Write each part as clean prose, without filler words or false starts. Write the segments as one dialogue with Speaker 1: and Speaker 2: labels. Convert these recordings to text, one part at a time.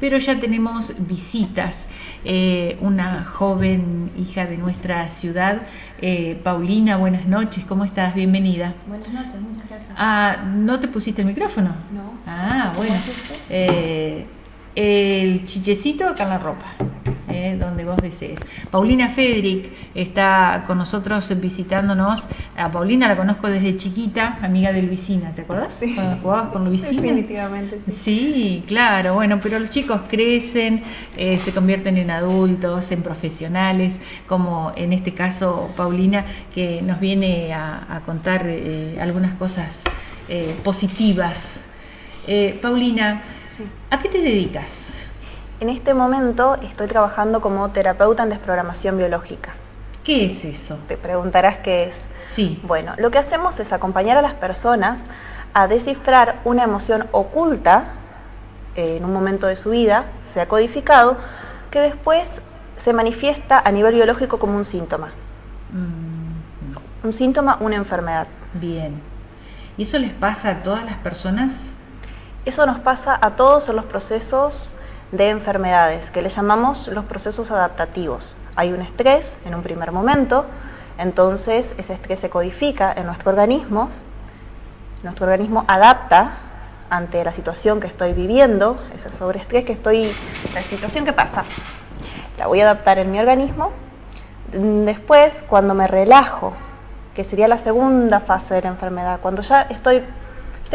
Speaker 1: pero ya tenemos visitas. Una joven hija de nuestra ciudad, Paulina, buenas noches, ¿cómo estás? Bienvenida.
Speaker 2: Buenas noches, muchas gracias.
Speaker 1: ¿No te pusiste el micrófono?
Speaker 2: No.
Speaker 1: Bueno. El chichecito acá en la ropa, donde vos desees. Paulina Federic está con nosotros visitándonos. A Paulina la conozco desde chiquita, amiga del Vicina, ¿te acordás?
Speaker 2: Sí.
Speaker 1: Cuando jugabas con los Vicina.
Speaker 2: Definitivamente, sí.
Speaker 1: Sí, claro, bueno, pero los chicos crecen, se convierten en adultos, en profesionales, como en este caso Paulina, que nos viene a contar algunas cosas positivas. Paulina,
Speaker 2: Sí.
Speaker 1: ¿A qué te dedicas?
Speaker 2: En este momento estoy trabajando como terapeuta en desprogramación biológica.
Speaker 1: ¿Qué es eso?
Speaker 2: Te preguntarás qué es.
Speaker 1: Sí.
Speaker 2: Bueno, lo que hacemos es acompañar a las personas a descifrar una emoción oculta en un momento de su vida, se ha codificado, que después se manifiesta a nivel biológico como un síntoma. Un síntoma, una enfermedad.
Speaker 1: Bien. ¿Y eso les pasa a todas las personas?
Speaker 2: Eso nos pasa a todos en los procesos de enfermedades, que le llamamos los procesos adaptativos. Hay un estrés en un primer momento, entonces ese estrés se codifica en nuestro organismo adapta ante la situación que estoy viviendo, ese sobreestrés la situación que pasa, la voy a adaptar en mi organismo. Después, cuando me relajo, que sería la segunda fase de la enfermedad, cuando ya estoy...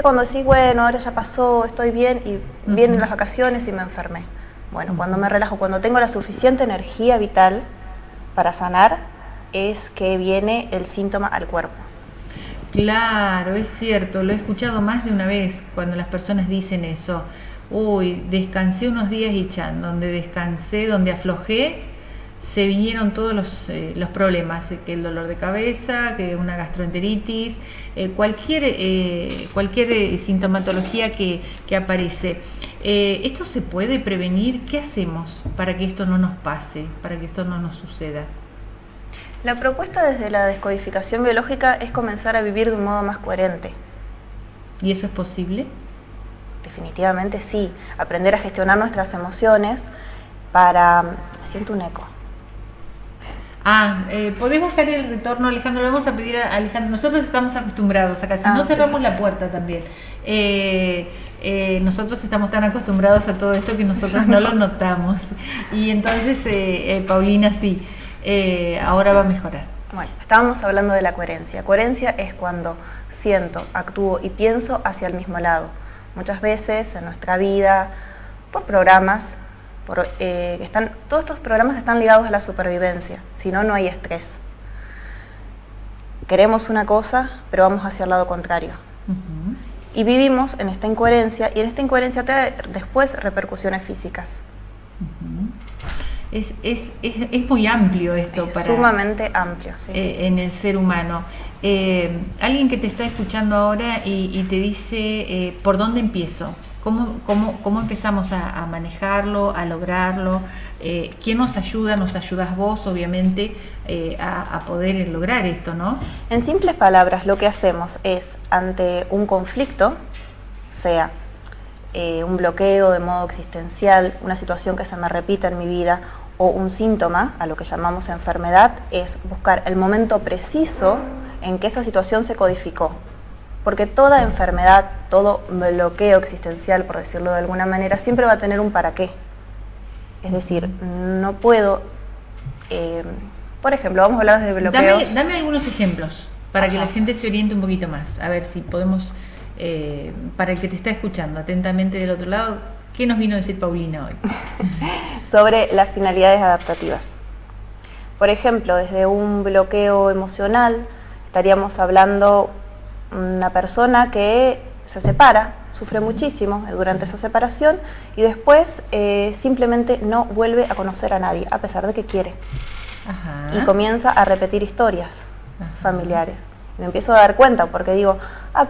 Speaker 2: Cuando decís, bueno, ahora ya pasó, estoy bien, y vienen las vacaciones y me enfermé. Bueno, cuando me relajo, cuando tengo la suficiente energía vital para sanar, es que viene el síntoma al cuerpo.
Speaker 1: Claro, es cierto, lo he escuchado más de una vez cuando las personas dicen eso. Uy, descansé unos días y chan, donde descansé, donde aflojé, se vinieron todos los problemas, que el dolor de cabeza, que una gastroenteritis, cualquier sintomatología que aparece. ¿Esto se puede prevenir? ¿Qué hacemos para que esto no nos pase, para que esto no nos suceda?
Speaker 2: La propuesta desde la descodificación biológica es comenzar a vivir de un modo más coherente.
Speaker 1: ¿Y eso es posible?
Speaker 2: Definitivamente sí. Aprender a gestionar nuestras emociones para... Siento un eco.
Speaker 1: ¿Podés buscar el retorno, Alejandro? Le vamos a pedir a Alejandro. Nosotros estamos acostumbrados acá, si no cerramos la puerta también. Nosotros estamos tan acostumbrados a todo esto que nosotros no lo notamos. Y entonces, Paulina, sí, ahora va a mejorar.
Speaker 2: Bueno, estábamos hablando de la coherencia. Coherencia es cuando siento, actúo y pienso hacia el mismo lado. Muchas veces en nuestra vida, por programas, todos estos programas están ligados a la supervivencia, si no, no hay estrés. Queremos una cosa, pero vamos hacia el lado contrario. Y vivimos en esta incoherencia, y en esta incoherencia trae después repercusiones físicas.
Speaker 1: Es muy amplio esto.
Speaker 2: Sumamente amplio, sí.
Speaker 1: En el ser humano. Alguien que te está escuchando ahora y te dice, ¿por dónde empiezo? ¿Cómo empezamos a manejarlo, a lograrlo? ¿Quién nos ayuda? Nos ayudas vos, obviamente, a poder lograr esto, ¿no?
Speaker 2: En simples palabras, lo que hacemos es, ante un conflicto, sea un bloqueo de modo existencial, una situación que se me repita en mi vida, o un síntoma, a lo que llamamos enfermedad, es buscar el momento preciso en que esa situación se codificó. Porque toda enfermedad, todo bloqueo existencial, por decirlo de alguna manera, siempre va a tener un para qué. Es decir, no puedo... por ejemplo, vamos a hablar de bloqueos.
Speaker 1: Dame algunos ejemplos para que la gente se oriente un poquito más. A ver si podemos, para el que te está escuchando atentamente del otro lado, ¿qué nos vino a decir Paulina hoy?
Speaker 2: Sobre las finalidades adaptativas. Por ejemplo, desde un bloqueo emocional, estaríamos hablando... una persona que se separa, sufre muchísimo durante esa separación y después simplemente no vuelve a conocer a nadie, a pesar de que quiere. Y comienza a repetir historias familiares. Me empiezo a dar cuenta porque digo,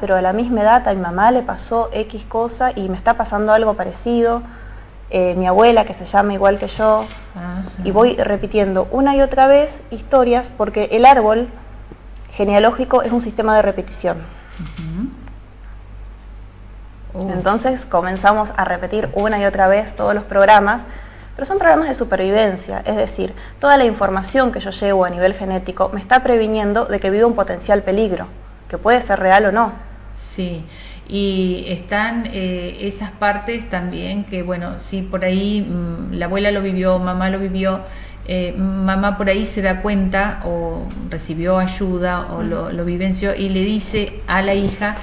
Speaker 2: pero a la misma edad a mi mamá le pasó X cosa y me está pasando algo parecido, mi abuela que se llama igual que yo, y voy repitiendo una y otra vez historias porque el árbol genealógico es un sistema de repetición. Entonces comenzamos a repetir una y otra vez todos los programas, pero son programas de supervivencia, es decir, toda la información que yo llevo a nivel genético me está previniendo de que viva un potencial peligro, que puede ser real o no.
Speaker 1: Sí, y están esas partes también que, bueno, si por ahí la abuela lo vivió, mamá lo vivió, mamá por ahí se da cuenta o recibió ayuda o lo vivenció y le dice a la hija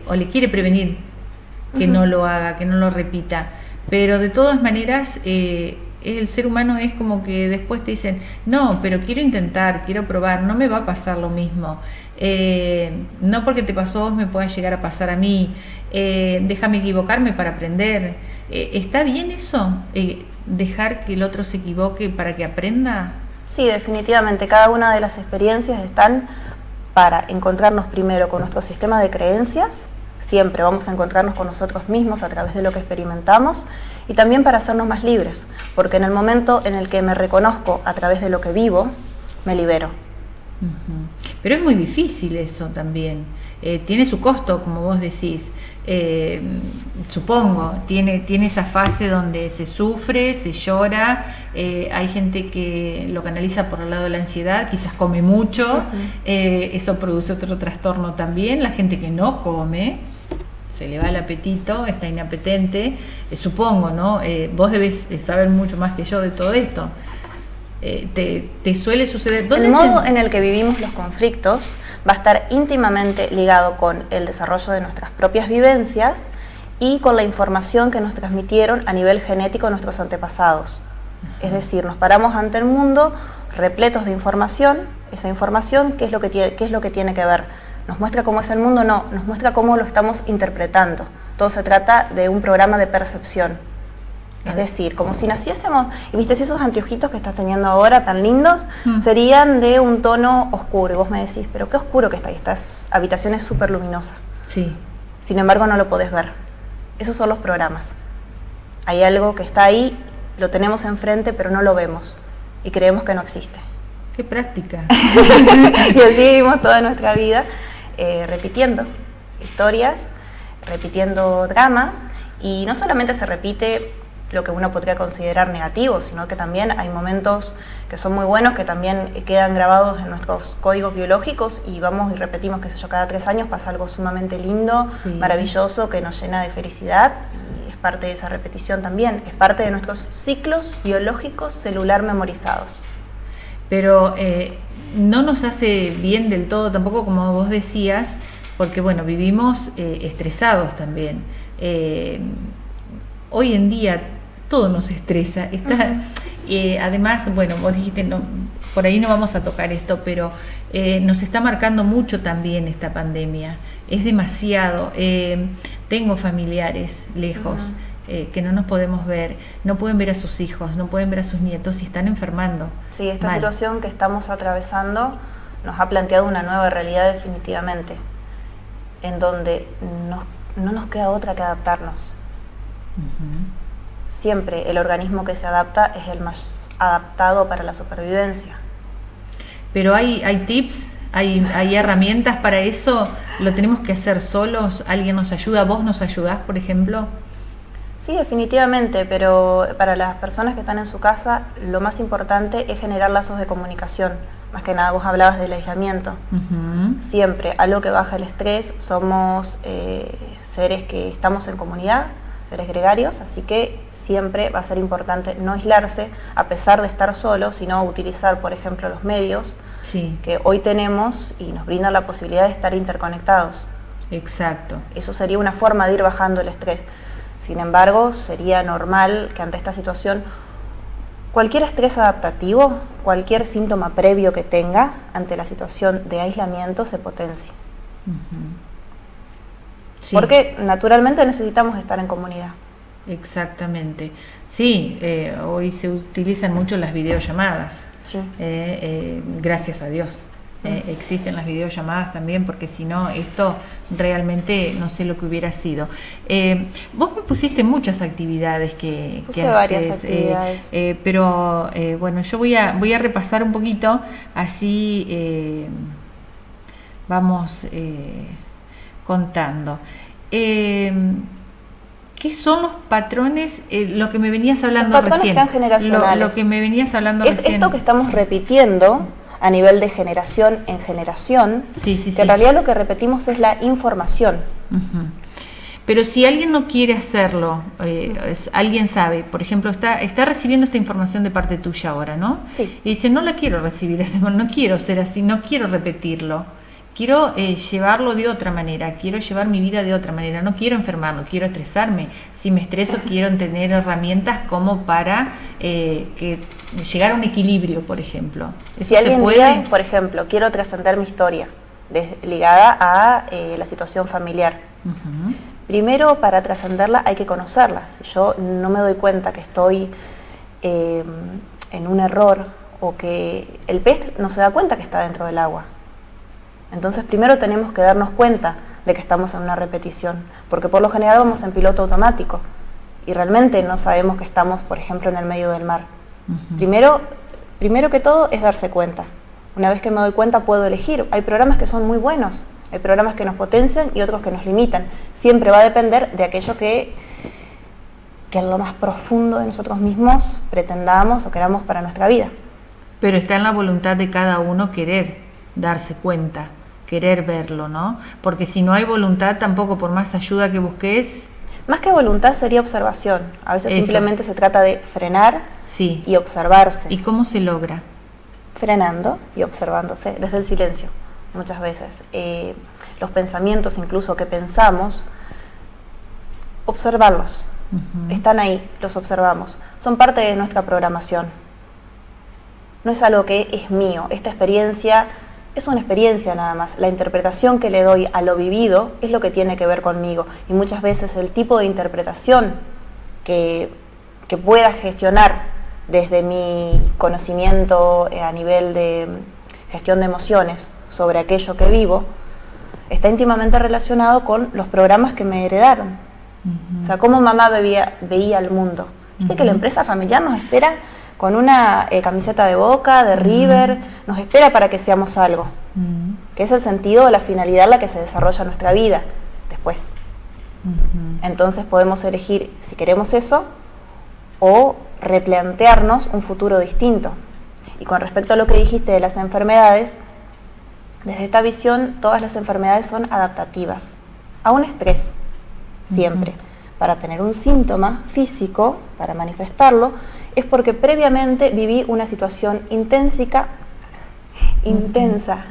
Speaker 1: o le quiere prevenir que no lo haga, que no lo repita, pero de todas maneras el ser humano es como que después te dicen, no, pero quiero intentar, quiero probar, no me va a pasar lo mismo, no porque te pasó a vos me pueda llegar a pasar a mí, déjame equivocarme para aprender. ¿Está bien eso? ¿Dejar que el otro se equivoque para que aprenda?
Speaker 2: Sí, definitivamente, cada una de las experiencias están para encontrarnos primero con nuestro sistema de creencias, siempre vamos a encontrarnos con nosotros mismos a través de lo que experimentamos, y también para hacernos más libres, porque en el momento en el que me reconozco a través de lo que vivo, me libero.
Speaker 1: Pero es muy difícil eso también, tiene su costo, como vos decís, supongo, tiene esa fase donde se sufre, se llora, hay gente que lo canaliza por el lado de la ansiedad, quizás come mucho, eso produce otro trastorno también, la gente que no come, se le va el apetito, está inapetente, supongo, ¿no? Vos debes saber mucho más que yo de todo esto. ¿Te suele suceder?
Speaker 2: El modo en el que vivimos los conflictos va a estar íntimamente ligado con el desarrollo de nuestras propias vivencias y con la información que nos transmitieron a nivel genético nuestros antepasados. Es decir, nos paramos ante el mundo repletos de información. Esa información, ¿qué es lo que tiene que ver? ¿Nos muestra cómo es el mundo? No, nos muestra cómo lo estamos interpretando. Todo se trata de un programa de percepción. Es decir, como si naciésemos, y viste, si esos anteojitos que estás teniendo ahora tan lindos, serían de un tono oscuro, y vos me decís, pero qué oscuro que está ahí, esta habitación es súper luminosa.
Speaker 1: Sí.
Speaker 2: Sin embargo, no lo podés ver. Esos son los programas. Hay algo que está ahí, lo tenemos enfrente, pero no lo vemos, y creemos que no existe.
Speaker 1: ¡Qué práctica!
Speaker 2: Y así vivimos toda nuestra vida, repitiendo historias, repitiendo dramas, y no solamente se repite lo que uno podría considerar negativo, sino que también hay momentos que son muy buenos, que también quedan grabados en nuestros códigos biológicos y vamos y repetimos, qué sé yo, cada 3 años pasa algo sumamente lindo, maravilloso, que nos llena de felicidad, y es parte de esa repetición también, es parte de nuestros ciclos biológicos celular memorizados.
Speaker 1: Pero no nos hace bien del todo tampoco, como vos decías, porque bueno, vivimos estresados también. Hoy en día todo nos estresa. Además, bueno, vos dijiste, no, por ahí no vamos a tocar esto, pero nos está marcando mucho también esta pandemia. Es demasiado. Tengo familiares lejos que no nos podemos ver, no pueden ver a sus hijos, no pueden ver a sus nietos y están enfermando.
Speaker 2: Sí, esta situación que estamos atravesando nos ha planteado una nueva realidad definitivamente, en donde no nos queda otra que adaptarnos. Siempre el organismo que se adapta es el más adaptado para la supervivencia.
Speaker 1: Pero hay tips, hay herramientas para eso, lo tenemos que hacer solos, alguien nos ayuda, vos nos ayudás, por ejemplo.
Speaker 2: Sí, definitivamente, pero para las personas que están en su casa, lo más importante es generar lazos de comunicación. Más que nada, vos hablabas del aislamiento. Siempre, algo que baja el estrés, somos seres que estamos en comunidad, seres gregarios, así que siempre va a ser importante no aislarse a pesar de estar solo, sino utilizar, por ejemplo, los medios que hoy tenemos y nos brindan la posibilidad de estar interconectados.
Speaker 1: Exacto.
Speaker 2: Eso sería una forma de ir bajando el estrés. Sin embargo, sería normal que ante esta situación, cualquier estrés adaptativo, cualquier síntoma previo que tenga ante la situación de aislamiento se potencie. Porque naturalmente necesitamos estar en comunidad.
Speaker 1: Exactamente. Sí, hoy se utilizan mucho las videollamadas. Gracias a Dios. Existen las videollamadas también, porque si no, esto realmente no sé lo que hubiera sido. Vos me pusiste muchas actividades que haces,
Speaker 2: varias actividades.
Speaker 1: Pero bueno, yo voy a repasar un poquito, así vamos contando. ¿qué son los patrones? Lo que me venías hablando
Speaker 2: los patrones
Speaker 1: recién.
Speaker 2: Transgeneracionales.
Speaker 1: Lo que me venías hablando
Speaker 2: es
Speaker 1: recién.
Speaker 2: esto que estamos repitiendo a nivel de generación en generación, que en realidad lo que repetimos es la información.
Speaker 1: Uh-huh. Pero si alguien no quiere hacerlo, alguien sabe, por ejemplo, está recibiendo esta información de parte tuya ahora, ¿no?
Speaker 2: Sí.
Speaker 1: Y dice, no la quiero recibir, no quiero ser así, no quiero repetirlo. Quiero llevarlo de otra manera, quiero llevar mi vida de otra manera, no quiero enfermar, no quiero estresarme. Si me estreso, quiero tener herramientas como para llegar a un equilibrio, por ejemplo. ¿Eso
Speaker 2: si alguien
Speaker 1: se puede?
Speaker 2: diga, por ejemplo, quiero trascender mi historia ligada a la situación familiar.
Speaker 1: Uh-huh.
Speaker 2: Primero, para trascenderla hay que conocerla. Si yo no me doy cuenta que estoy en un error o que el pez no se da cuenta que está dentro del agua. Entonces primero tenemos que darnos cuenta de que estamos en una repetición, porque por lo general vamos en piloto automático y realmente no sabemos que estamos, por ejemplo, en el medio del mar. Uh-huh. Primero que todo es darse cuenta. Una vez que me doy cuenta puedo elegir. Hay programas que son muy buenos, hay programas que nos potencian y otros que nos limitan. Siempre va a depender de aquello que en lo más profundo de nosotros mismos pretendamos o queramos para nuestra vida.
Speaker 1: Pero está en la voluntad de cada uno querer darse cuenta, querer verlo, ¿no? Porque si no hay voluntad, tampoco por más ayuda que busques...
Speaker 2: Más que voluntad sería observación. A veces simplemente se trata de frenar y observarse.
Speaker 1: ¿Y cómo se logra?
Speaker 2: Frenando y observándose desde el silencio, muchas veces. Los pensamientos incluso que pensamos, observarlos. Uh-huh. Están ahí, los observamos. Son parte de nuestra programación. No es algo que es mío. Esta experiencia es una experiencia nada más. La interpretación que le doy a lo vivido es lo que tiene que ver conmigo. Y muchas veces el tipo de interpretación que pueda gestionar desde mi conocimiento a nivel de gestión de emociones sobre aquello que vivo, está íntimamente relacionado con los programas que me heredaron. Uh-huh. O sea, cómo mamá veía el mundo. Viste que la empresa familiar nos espera con una camiseta de Boca, de River, nos espera para que seamos algo, que es el sentido de la finalidad en la que se desarrolla nuestra vida después. Entonces podemos elegir si queremos eso o replantearnos un futuro distinto. Y con respecto a lo que dijiste de las enfermedades, desde esta visión todas las enfermedades son adaptativas a un estrés, siempre. Para tener un síntoma físico, para manifestarlo, es porque previamente viví una situación intensa,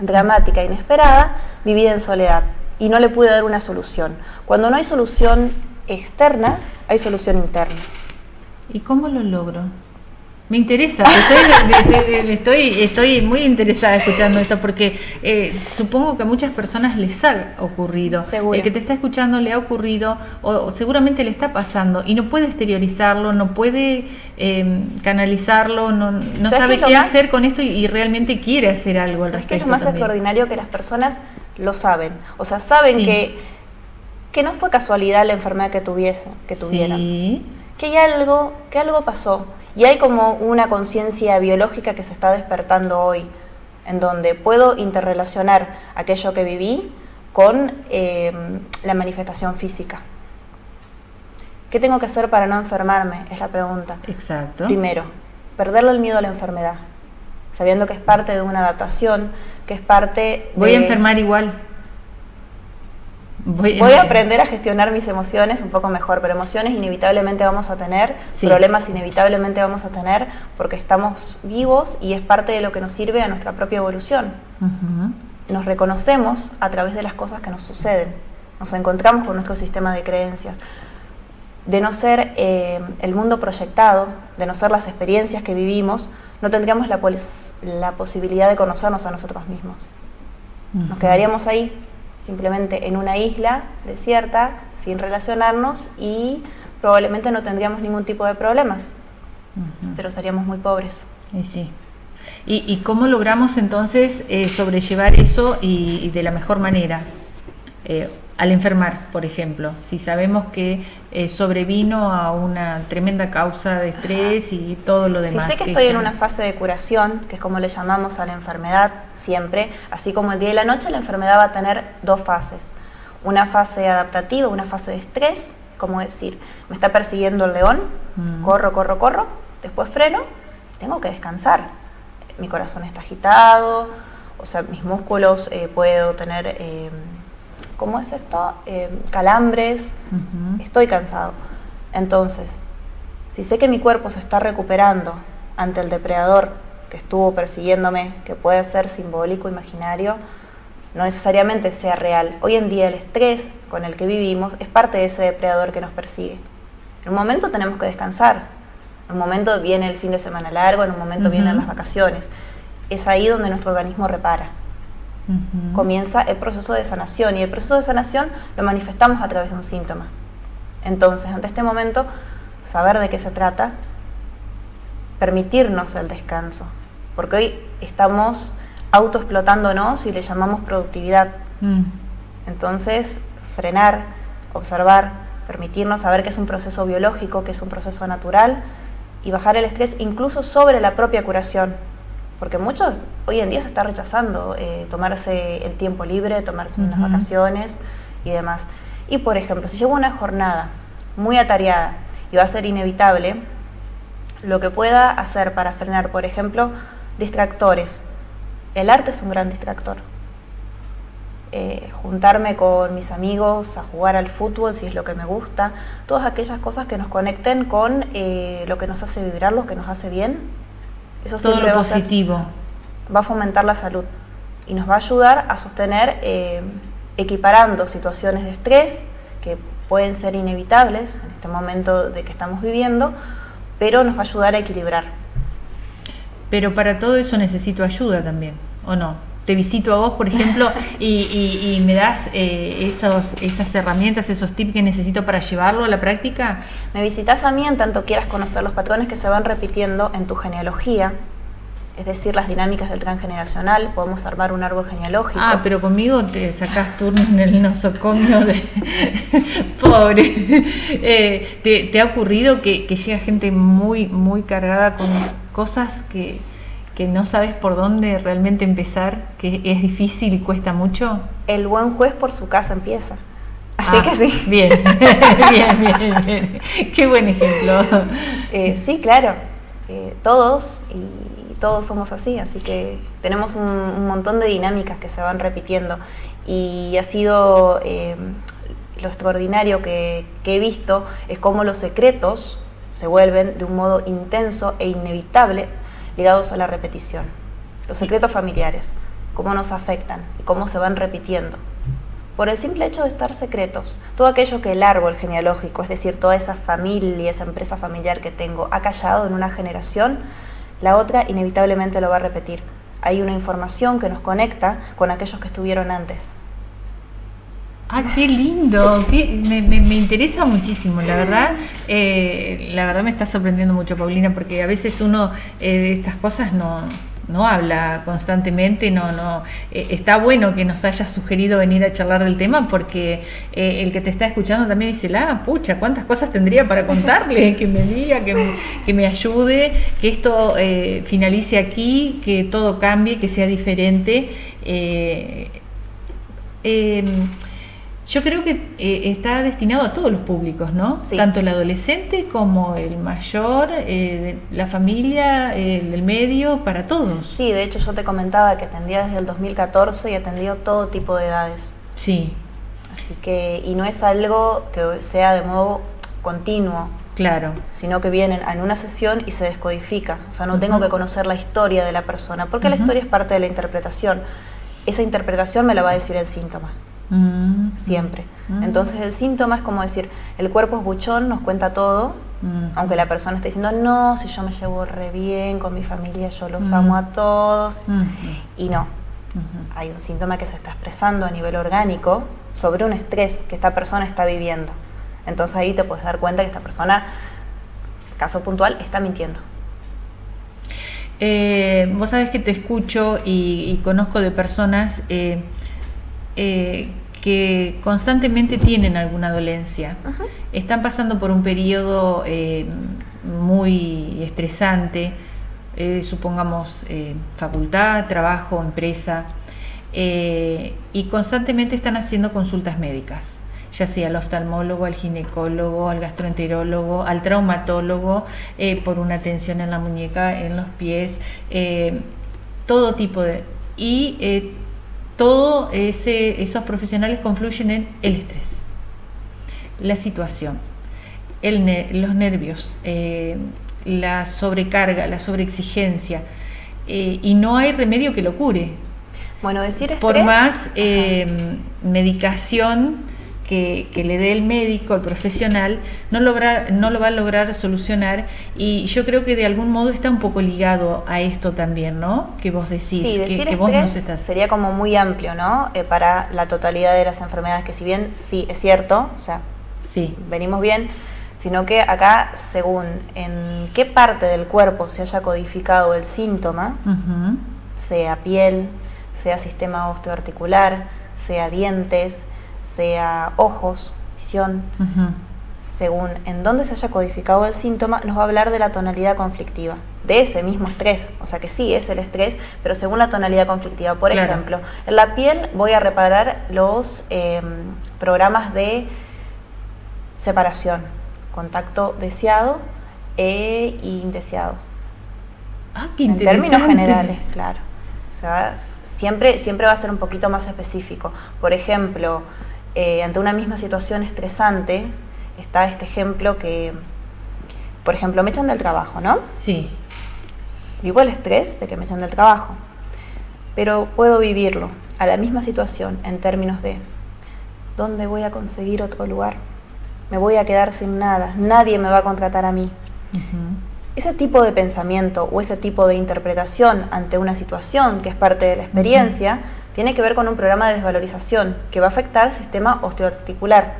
Speaker 2: dramática, inesperada, vivida en soledad y no le pude dar una solución. Cuando no hay solución externa, hay solución interna.
Speaker 1: ¿Y cómo lo logro? Me interesa, estoy muy interesada escuchando esto porque supongo que a muchas personas les ha ocurrido.
Speaker 2: Seguro.
Speaker 1: El que te está escuchando le ha ocurrido o seguramente le está pasando y no puede exteriorizarlo, no puede canalizarlo, no sabe qué hacer con esto y realmente quiere hacer algo al respecto.
Speaker 2: Es lo más extraordinario que las personas lo saben. O sea, saben que no fue casualidad la enfermedad que tuvieran. Sí. Que algo pasó. Y hay como una conciencia biológica que se está despertando hoy, en donde puedo interrelacionar aquello que viví con la manifestación física. ¿Qué tengo que hacer para no enfermarme? Es la pregunta.
Speaker 1: Exacto.
Speaker 2: Primero, perderle el miedo a la enfermedad, sabiendo que es parte de una adaptación, que es parte de...
Speaker 1: Voy a enfermar igual.
Speaker 2: Voy a aprender a gestionar mis emociones un poco mejor, pero emociones inevitablemente vamos a tener, problemas inevitablemente vamos a tener, porque estamos vivos y es parte de lo que nos sirve a nuestra propia evolución. Uh-huh. Nos reconocemos a través de las cosas que nos suceden, nos encontramos con nuestro sistema de creencias. De no ser el mundo proyectado, de no ser las experiencias que vivimos, no tendríamos la posibilidad de conocernos a nosotros mismos. Uh-huh. Nos quedaríamos ahí, simplemente en una isla desierta, sin relacionarnos y probablemente no tendríamos ningún tipo de problemas, pero seríamos muy pobres.
Speaker 1: Y sí. ¿Y cómo logramos entonces sobrellevar eso y de la mejor manera? Al enfermar, por ejemplo, si sabemos que sobrevino a una tremenda causa de estrés y todo lo demás.
Speaker 2: Si sé que estoy en una fase de curación, que es como le llamamos a la enfermedad siempre, así como el día y la noche, la enfermedad va a tener dos fases. Una fase adaptativa, una fase de estrés, como decir, me está persiguiendo el león, corro, después freno, tengo que descansar. Mi corazón está agitado, o sea, mis músculos, puedo tener, ¿cómo es esto? Calambres, estoy cansado. Entonces, si sé que mi cuerpo se está recuperando ante el depredador que estuvo persiguiéndome, que puede ser simbólico, imaginario, no necesariamente sea real. Hoy en día el estrés con el que vivimos es parte de ese depredador que nos persigue. En un momento tenemos que descansar, en un momento viene el fin de semana largo, en un momento vienen las vacaciones. Es ahí donde nuestro organismo repara. Comienza el proceso de sanación, y el proceso de sanación lo manifestamos a través de un síntoma. Entonces, ante este momento, saber de qué se trata, permitirnos el descanso, porque hoy estamos autoexplotándonos y le llamamos productividad. Entonces, frenar, observar, permitirnos saber que es un proceso biológico, que es un proceso natural, y bajar el estrés incluso sobre la propia curación, porque muchos hoy en día se está rechazando tomarse el tiempo libre, tomarse unas vacaciones y demás. Y por ejemplo, si llevo una jornada muy atareada y va a ser inevitable, lo que pueda hacer para frenar, por ejemplo, distractores. El arte es un gran distractor. Juntarme con mis amigos a jugar al fútbol, si es lo que me gusta, todas aquellas cosas que nos conecten con lo que nos hace vibrar, lo que nos hace bien. Eso
Speaker 1: todo lo positivo.
Speaker 2: Va a fomentar la salud y nos va a ayudar a sostener, equiparando situaciones de estrés que pueden ser inevitables en este momento de que estamos viviendo, pero nos va a ayudar a equilibrar.
Speaker 1: Pero para todo eso necesito ayuda también, ¿o no? Te visito a vos, por ejemplo, y me das esas herramientas, esos tips que necesito para llevarlo a la práctica.
Speaker 2: Me visitas a mí en tanto quieras conocer los patrones que se van repitiendo en tu genealogía, es decir, las dinámicas del transgeneracional. Podemos armar un árbol genealógico.
Speaker 1: Ah, pero conmigo te sacás turno en el nosocomio de... Pobre. ¿Te ha ocurrido que llega gente muy, muy cargada con cosas que no sabes por dónde realmente empezar, que es difícil y cuesta mucho?
Speaker 2: El buen juez por su casa empieza. Así que sí.
Speaker 1: Bien, bien. Qué buen ejemplo.
Speaker 2: Sí, claro. Todos somos así que tenemos un montón de dinámicas que se van repitiendo, y ha sido lo extraordinario que he visto es cómo los secretos se vuelven de un modo intenso e inevitable ligados a la repetición. Los secretos familiares, cómo nos afectan y cómo se van repitiendo. Por el simple hecho de estar secretos, todo aquello que el árbol genealógico, es decir, toda esa familia, esa empresa familiar que tengo, ha callado en una generación, la otra inevitablemente lo va a repetir. Hay una información que nos conecta con aquellos que estuvieron antes.
Speaker 1: ¡Ah, qué lindo! Me interesa muchísimo, la verdad me está sorprendiendo mucho, Paulina, porque a veces uno de estas cosas no habla constantemente, está bueno que nos hayas sugerido venir a charlar del tema, porque el que te está escuchando también dice, pucha, cuántas cosas tendría para contarle, que me diga, que me ayude, que esto finalice aquí, que todo cambie, que sea diferente. Yo creo que está destinado a todos los públicos, ¿no?
Speaker 2: Sí.
Speaker 1: Tanto el adolescente como el mayor, la familia, el medio, para todos.
Speaker 2: Sí, de hecho yo te comentaba que atendía desde el 2014 y atendió todo tipo de edades.
Speaker 1: Sí.
Speaker 2: Así que, y no es algo que sea de modo continuo.
Speaker 1: Claro.
Speaker 2: Sino que vienen en una sesión y se descodifica. O sea, no tengo que conocer la historia de la persona, porque la historia es parte de la interpretación. Esa interpretación me la va a decir el síntoma. Siempre. Entonces el síntoma es como decir, el cuerpo es buchón, nos cuenta todo, aunque la persona esté diciendo, no, si yo me llevo re bien con mi familia, yo los amo a todos, y no. Hay un síntoma que se está expresando a nivel orgánico sobre un estrés que esta persona está viviendo. Entonces ahí te puedes dar cuenta que esta persona, caso puntual, está mintiendo.
Speaker 1: Vos sabés que te escucho y conozco de personas que constantemente tienen alguna dolencia, están pasando por un periodo muy estresante, supongamos facultad, trabajo, empresa, y constantemente están haciendo consultas médicas, ya sea al oftalmólogo, al ginecólogo, al gastroenterólogo, al traumatólogo, por una tensión en la muñeca, en los pies, todo tipo de... Y todos esos profesionales confluyen en el estrés, la situación, los nervios, la sobrecarga, la sobreexigencia, y no hay remedio que lo cure.
Speaker 2: Bueno, decir estrés...
Speaker 1: Por más medicación que le dé el médico, el profesional, no lo va a lograr solucionar, y yo creo que de algún modo está un poco ligado a esto también, ¿no? Que vos decís,
Speaker 2: sí, decir
Speaker 1: que vos
Speaker 2: estrés
Speaker 1: nos estás...
Speaker 2: sería como muy amplio, ¿no? Para la totalidad de las enfermedades, que si bien sí es cierto, o sea,
Speaker 1: sí,
Speaker 2: venimos bien, sino que acá, según en qué parte del cuerpo se haya codificado el síntoma,
Speaker 1: uh-huh,
Speaker 2: sea piel, sea sistema osteoarticular, sea dientes, sea ojos, visión,
Speaker 1: uh-huh,
Speaker 2: según en dónde se haya codificado el síntoma, nos va a hablar de la tonalidad conflictiva, de ese mismo estrés. O sea que sí, es el estrés, pero según la tonalidad conflictiva. Por
Speaker 1: claro,
Speaker 2: ejemplo, en la piel voy a reparar los programas de separación, contacto deseado e indeseado.
Speaker 1: Ah, qué
Speaker 2: En
Speaker 1: interesante.
Speaker 2: términos generales, claro. O sea, siempre va a ser un poquito más específico. Por ejemplo, ante una misma situación estresante, está este ejemplo que, por ejemplo, me echan del trabajo, ¿no?
Speaker 1: Sí.
Speaker 2: Vivo el estrés de que me echan del trabajo, pero puedo vivirlo a la misma situación en términos de ¿dónde voy a conseguir otro lugar? Me voy a quedar sin nada, nadie me va a contratar a mí.
Speaker 1: Uh-huh.
Speaker 2: Ese tipo de pensamiento o ese tipo de interpretación ante una situación que es parte de la experiencia, uh-huh, tiene que ver con un programa de desvalorización que va a afectar el sistema osteoarticular.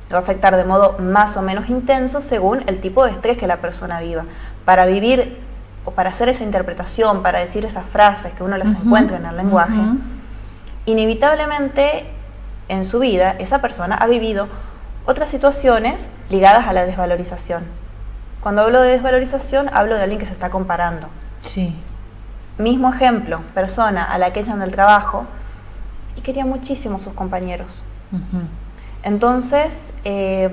Speaker 2: Lo va a afectar de modo más o menos intenso según el tipo de estrés que la persona viva. Para vivir o para hacer esa interpretación, para decir esas frases que uno las uh-huh, encuentra en el lenguaje, uh-huh, inevitablemente en su vida esa persona ha vivido otras situaciones ligadas a la desvalorización. Cuando hablo de desvalorización, hablo de alguien que se está comparando.
Speaker 1: Sí.
Speaker 2: Mismo ejemplo, persona a la que echan del trabajo y quería muchísimo a sus compañeros.
Speaker 1: Uh-huh.
Speaker 2: Entonces,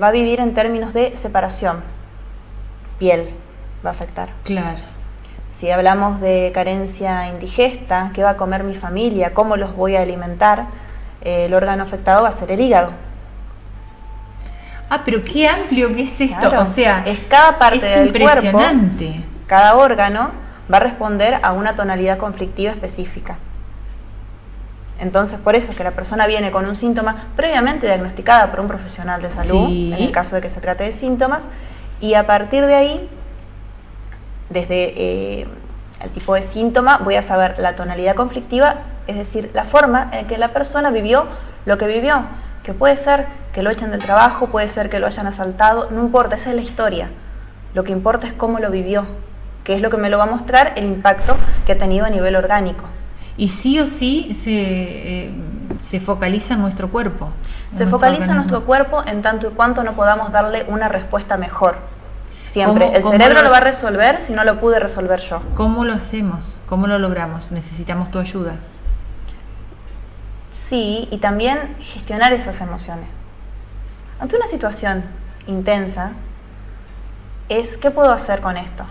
Speaker 2: va a vivir en términos de separación. Piel va a afectar.
Speaker 1: Claro.
Speaker 2: Si hablamos de carencia indigesta, ¿qué va a comer mi familia? ¿Cómo los voy a alimentar? El órgano afectado va a ser el hígado.
Speaker 1: Ah, pero qué amplio que es esto.
Speaker 2: Claro,
Speaker 1: o sea,
Speaker 2: es cada parte del cuerpo, cada órgano va a responder a una tonalidad conflictiva específica. Entonces, por eso es que la persona viene con un síntoma previamente diagnosticada por un profesional de salud,
Speaker 1: sí,
Speaker 2: en el caso de que se trate de síntomas, y a partir de ahí, desde el tipo de síntoma, voy a saber la tonalidad conflictiva, es decir, la forma en que la persona vivió lo que vivió, que puede ser que lo echen del trabajo, puede ser que lo hayan asaltado, no importa, esa es la historia. Lo que importa es cómo lo vivió, que es lo que me lo va a mostrar el impacto que ha tenido a nivel orgánico.
Speaker 1: Y sí o sí se focaliza en nuestro cuerpo.
Speaker 2: Se focaliza en nuestro cuerpo en tanto y cuanto no podamos darle una respuesta mejor. Siempre. El cerebro lo va a resolver si no lo pude resolver yo.
Speaker 1: ¿Cómo lo hacemos? ¿Cómo lo logramos? Necesitamos tu ayuda.
Speaker 2: Sí, y también gestionar esas emociones. Ante una situación intensa, ¿qué puedo hacer con esto?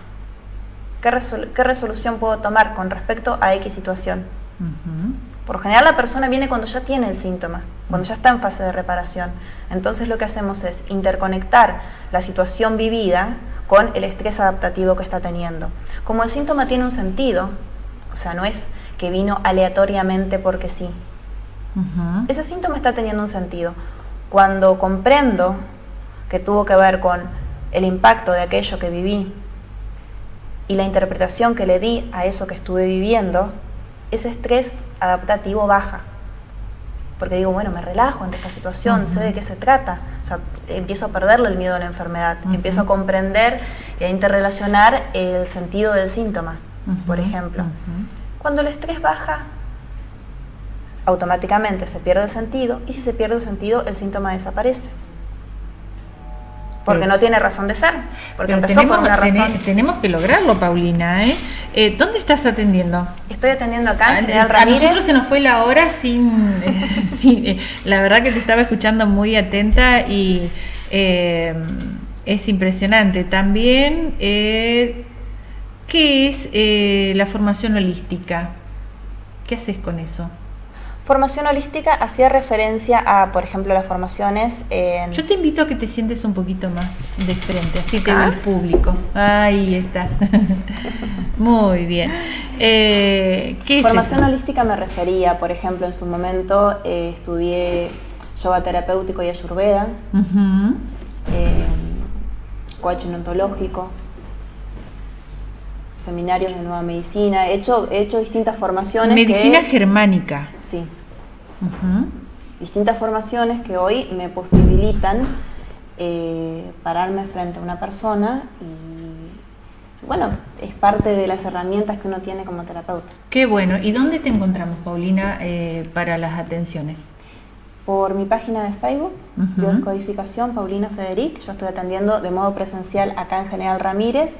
Speaker 2: ¿Qué resolución puedo tomar con respecto a X situación?
Speaker 1: Uh-huh.
Speaker 2: Por lo general la persona viene cuando ya tiene el síntoma, cuando ya está en fase de reparación. Entonces lo que hacemos es interconectar la situación vivida con el estrés adaptativo que está teniendo. Como el síntoma tiene un sentido, o sea, no es que vino aleatoriamente porque sí.
Speaker 1: Uh-huh.
Speaker 2: Ese síntoma está teniendo un sentido. Cuando comprendo que tuvo que ver con el impacto de aquello que viví y la interpretación que le di a eso que estuve viviendo, ese estrés adaptativo baja. Porque digo, bueno, me relajo ante esta situación, uh-huh, sé de qué se trata. O sea, empiezo a perderle el miedo a la enfermedad, uh-huh, empiezo a comprender e a interrelacionar el sentido del síntoma, uh-huh, por ejemplo. Uh-huh. Cuando el estrés baja, automáticamente se pierde el sentido, y si se pierde el sentido, el síntoma desaparece. Porque no tiene razón de ser, porque empezó por una razón.
Speaker 1: Tenemos que lograrlo, Paulina, ¿eh? ¿Dónde estás atendiendo?
Speaker 2: Estoy estoy atendiendo acá en General
Speaker 1: A
Speaker 2: Ramírez.
Speaker 1: nosotros se nos fue la hora la verdad que te estaba escuchando muy atenta y es impresionante. También, ¿qué es la formación holística? ¿Qué haces con eso?
Speaker 2: Formación holística hacía referencia a, por ejemplo, las formaciones en...
Speaker 1: Yo te invito a que te sientes un poquito más de frente, así te ve el público. Ahí está. Muy bien. ¿Qué es
Speaker 2: Formación
Speaker 1: eso?
Speaker 2: holística me refería, por ejemplo, en su momento estudié yoga terapéutico y ayurveda,
Speaker 1: Uh-huh.
Speaker 2: coaching ontológico, seminarios de nueva medicina, he hecho distintas formaciones.
Speaker 1: Medicina germánica.
Speaker 2: Sí,
Speaker 1: Uh-huh.
Speaker 2: distintas formaciones que hoy me posibilitan pararme frente a una persona y, bueno, es parte de las herramientas que uno tiene como terapeuta.
Speaker 1: Qué bueno. ¿Y dónde te encontramos, Paulina, para las atenciones?
Speaker 2: Por mi página de Facebook,
Speaker 1: Ujú.
Speaker 2: Biodescodificación Paulina Federic, yo estoy atendiendo de modo presencial acá en General Ramírez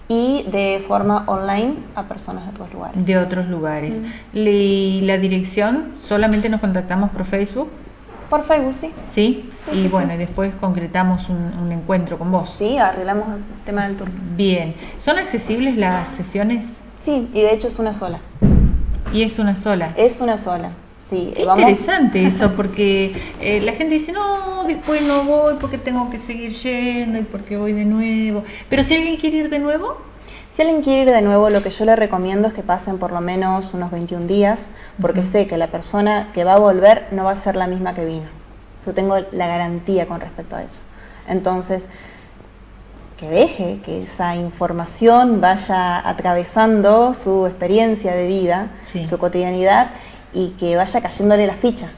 Speaker 2: y de forma online a personas de otros lugares.
Speaker 1: De otros lugares. ¿Y la dirección? ¿Solamente nos contactamos por Facebook?
Speaker 2: Por Facebook, sí.
Speaker 1: ¿Sí?
Speaker 2: Sí,
Speaker 1: Y
Speaker 2: sí,
Speaker 1: bueno,
Speaker 2: sí.
Speaker 1: y después concretamos un encuentro con vos.
Speaker 2: Sí, arreglamos el tema del turno.
Speaker 1: Bien. ¿Son accesibles las sesiones?
Speaker 2: Sí, y de hecho es una sola.
Speaker 1: Y es una sola.
Speaker 2: Es una sola, sí.
Speaker 1: Qué interesante eso, porque la gente dice, no, después no voy porque tengo que seguir yendo y porque voy de nuevo. Pero si alguien quiere ir de nuevo,
Speaker 2: Si alguien quiere ir de nuevo, lo que yo le recomiendo es que pasen por lo menos unos 21 días, porque
Speaker 1: Ujú.
Speaker 2: sé que la persona que va a volver no va a ser la misma que vino. Yo tengo la garantía con respecto a eso. Entonces, que deje que esa información vaya atravesando su experiencia de vida,
Speaker 1: Sí.
Speaker 2: su cotidianidad, y que vaya cayéndole la ficha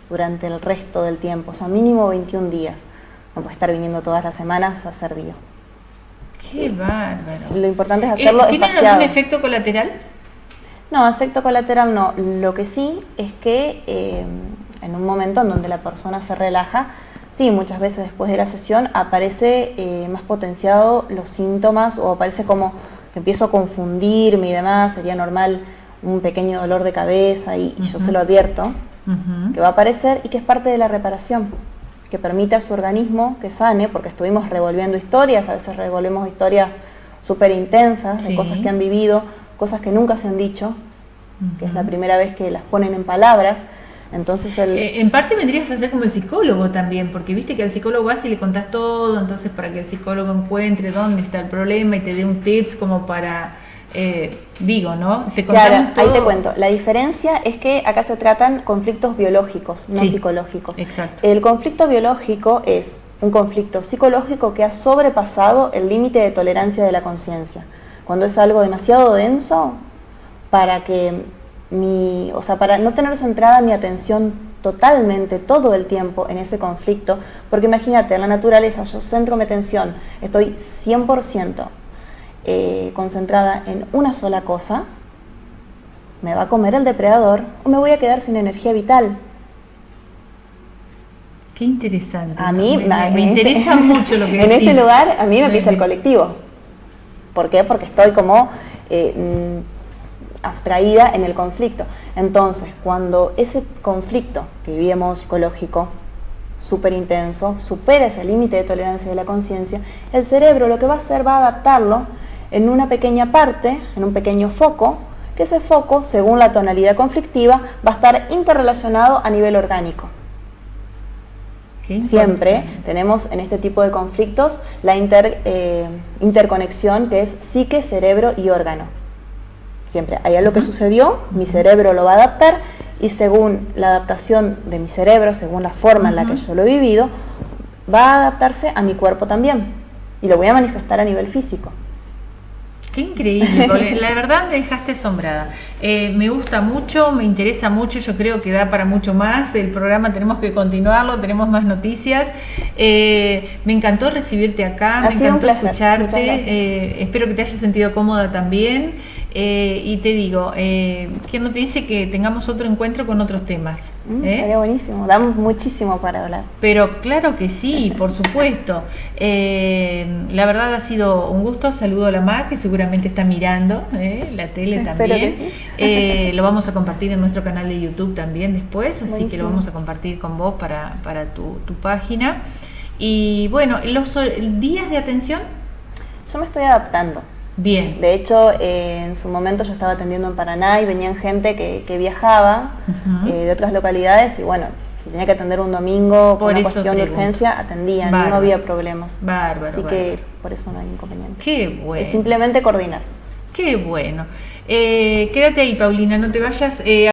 Speaker 2: durante el resto del tiempo, o sea, mínimo 21 días. No puede estar viniendo todas las semanas a hacer bio.
Speaker 1: qué bárbaro.
Speaker 2: Lo importante es hacerlo
Speaker 1: ¿Tienen
Speaker 2: espaciado.
Speaker 1: algún efecto colateral?
Speaker 2: No, efecto colateral no. Lo que sí es que en un momento en donde la persona se relaja, sí, muchas veces después de la sesión aparece más potenciado los síntomas o aparece como que empiezo a confundirme y demás, sería normal un pequeño dolor de cabeza y yo se lo advierto,
Speaker 1: Ujú.
Speaker 2: que va a aparecer y que es parte de la reparación, que permite a su organismo que sane, porque estuvimos revolviendo historias, a veces revolvemos historias súper intensas, de
Speaker 1: Sí.
Speaker 2: cosas que han vivido, cosas que nunca se han dicho, que es la
Speaker 1: Ujú.
Speaker 2: primera vez que las ponen en palabras. Entonces
Speaker 1: En parte vendrías a ser como el psicólogo también, porque viste que al psicólogo vas y le contás todo, entonces para que el psicólogo encuentre dónde está el problema y te dé un tips como para, digo, ¿no? Te
Speaker 2: claro,
Speaker 1: contamos todo.
Speaker 2: ahí te cuento. La diferencia es que acá se tratan conflictos biológicos, no
Speaker 1: Sí,
Speaker 2: psicológicos.
Speaker 1: exacto.
Speaker 2: El conflicto biológico es un conflicto psicológico que ha sobrepasado el límite de tolerancia de la conciencia. Cuando es algo demasiado denso para que para no tener centrada mi atención totalmente todo el tiempo en ese conflicto, porque imagínate, en la naturaleza yo centro mi atención, estoy 100% concentrada en una sola cosa, me va a comer el depredador o me voy a quedar sin energía vital.
Speaker 1: Qué interesante.
Speaker 2: A
Speaker 1: ¿no?
Speaker 2: mí
Speaker 1: me interesa mucho lo que
Speaker 2: en
Speaker 1: decís.
Speaker 2: este lugar a mí me pisa el colectivo. ¿Por qué? Porque estoy como abstraída en el conflicto. Entonces, cuando ese conflicto que vivíamos psicológico súper intenso supera ese límite de tolerancia de la conciencia, el cerebro lo que va a hacer va a adaptarlo en una pequeña parte, en un pequeño foco, que ese foco, según la tonalidad conflictiva, va a estar interrelacionado a nivel orgánico.
Speaker 1: Qué
Speaker 2: Siempre
Speaker 1: importante.
Speaker 2: tenemos en este tipo de conflictos la interconexión que es psique, cerebro y órgano. Siempre hay algo que sucedió, mi cerebro lo va a adaptar y según la adaptación de mi cerebro, según la forma en la que yo lo he vivido, va a adaptarse a mi cuerpo también y lo voy a manifestar a nivel físico.
Speaker 1: Qué increíble, Paula. La verdad me dejaste asombrada. Me gusta mucho, me interesa mucho, yo creo que da para mucho más. El programa tenemos que continuarlo, tenemos más noticias. Me encantó recibirte acá,
Speaker 2: Ha
Speaker 1: me
Speaker 2: sido un
Speaker 1: encantó
Speaker 2: placer. Muchas
Speaker 1: escucharte.
Speaker 2: gracias.
Speaker 1: Espero que te hayas sentido cómoda también. y te digo, ¿quién no te dice que tengamos otro encuentro con otros temas?
Speaker 2: Estaría buenísimo, damos muchísimo para hablar.
Speaker 1: Pero claro que sí, por supuesto. La verdad ha sido un gusto. Saludo a la Ma, que seguramente está mirando la tele también.
Speaker 2: Que sí.
Speaker 1: Lo vamos a compartir en nuestro canal de YouTube también después, así
Speaker 2: Buenísimo.
Speaker 1: que lo vamos a compartir con vos para tu página. Y bueno, los días de atención.
Speaker 2: Yo me estoy adaptando.
Speaker 1: Bien.
Speaker 2: De hecho, en su momento yo estaba atendiendo en Paraná y venían gente que viajaba de otras localidades y bueno, si tenía que atender un domingo por una cuestión de urgencia, atendían, no había problemas.
Speaker 1: Bárbaro.
Speaker 2: Así que por eso no hay inconveniente.
Speaker 1: Qué bueno.
Speaker 2: Es simplemente coordinar.
Speaker 1: Qué bueno. Quédate ahí, Paulina, no te vayas.